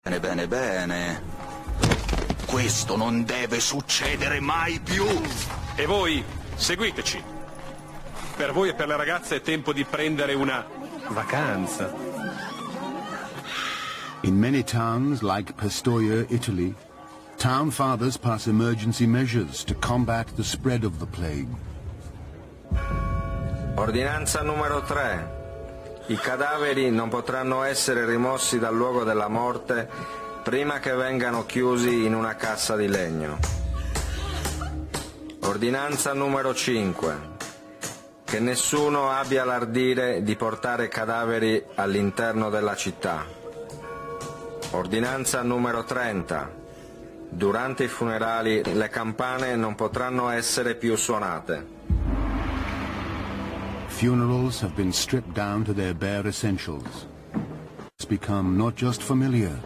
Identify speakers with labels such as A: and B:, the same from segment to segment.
A: Bene, bene, bene. Questo non deve succedere mai più.
B: E voi, seguiteci. Per voi e per le ragazze è tempo di prendere una vacanza.
C: In many towns, like Pistoia, Italy, town fathers pass emergency measures to combat the spread of the plague.
D: Ordinanza numero 3. I cadaveri non potranno essere rimossi dal luogo della morte prima che vengano chiusi in una cassa di legno. Ordinanza numero 5. Che nessuno abbia l'ardire di portare cadaveri all'interno della città. Ordinanza numero 30. Durante i funerali le campane non potranno essere più suonate.
C: Funerals have been stripped down to their bare essentials. It's become not just familiar,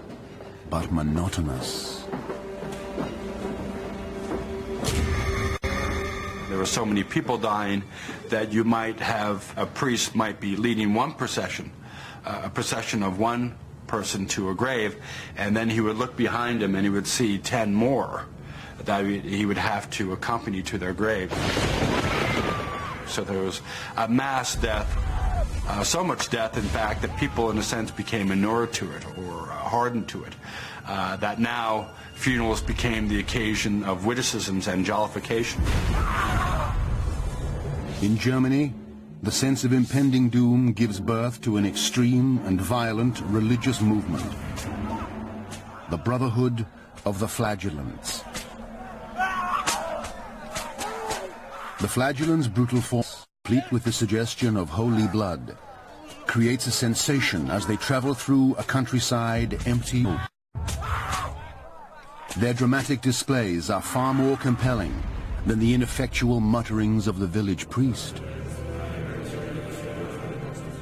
C: but monotonous.
E: There were so many people dying that you might have a priest might be leading one procession, a procession of one person to a grave, and then he would look behind him and he would see 10 more that he would have to accompany to their grave. So there was a mass death, so much death, in fact, that people, in a sense, became inured to it or hardened to it, that now funerals became the occasion of witticisms and jollification.
C: In Germany, the sense of impending doom gives birth to an extreme and violent religious movement, the Brotherhood of the Flagellants. The flagellants' brutal force, complete with the suggestion of holy blood, creates a sensation as they travel through a countryside empty. Their dramatic displays are far more compelling than the ineffectual mutterings of the village priest.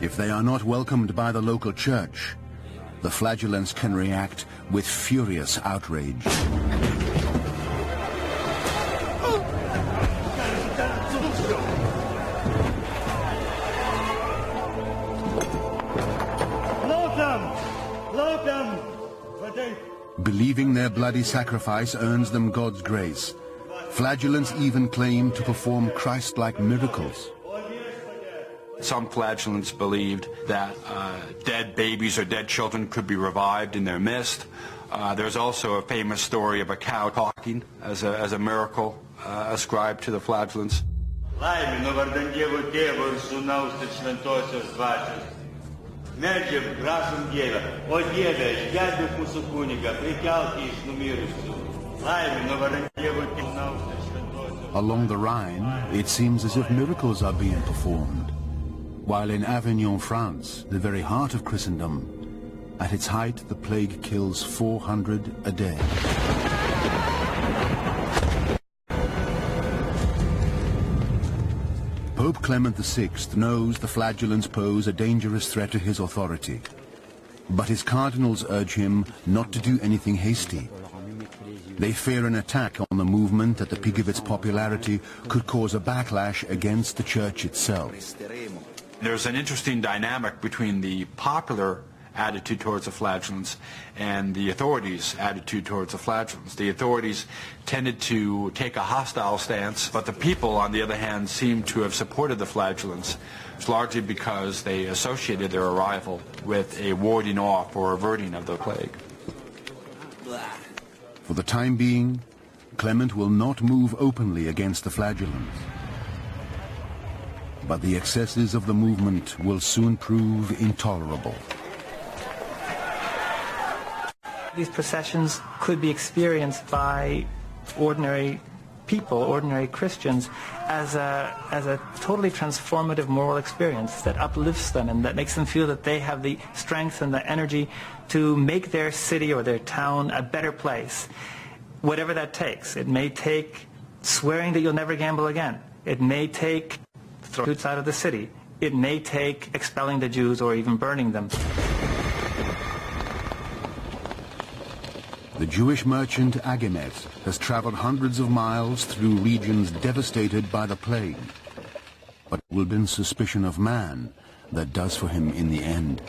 C: If they are not welcomed by the local church, the flagellants can react with furious outrage. Believing their bloody sacrifice earns them God's grace, flagellants even claim to perform Christ-like miracles.
E: Some flagellants believed that dead babies or dead children could be revived in their midst. There's also a famous story of a cow talking as a miracle ascribed to the flagellants.
C: Along the Rhine, it seems as if miracles are being performed, while in Avignon, France, the very heart of Christendom, at its height the plague kills 400 a day. Pope Clement VI knows the flagellants pose a dangerous threat to his authority, but his cardinals urge him not to do anything hasty. They fear an attack on the movement at the peak of its popularity could cause a backlash against the church itself.
E: There's an interesting dynamic between the popular attitude towards the flagellants and the authorities' attitude towards the flagellants. The authorities tended to take a hostile stance, but the people, on the other hand, seemed to have supported the flagellants, largely because they associated their arrival with a warding off or averting of the plague.
C: For the time being, Clement will not move openly against the flagellants. But the excesses of the movement will soon prove intolerable.
F: These processions could be experienced by ordinary people, ordinary Christians, as a totally transformative moral experience that uplifts them and that makes them feel that they have the strength and the energy to make their city or their town a better place, whatever that takes. It may take swearing that you'll never gamble again. It may take throwing Jews out of the city. It may take expelling the Jews or even burning them.
C: The Jewish merchant Agemet has traveled hundreds of miles through regions devastated by the plague. But it will be suspicion of man that does for him in the end.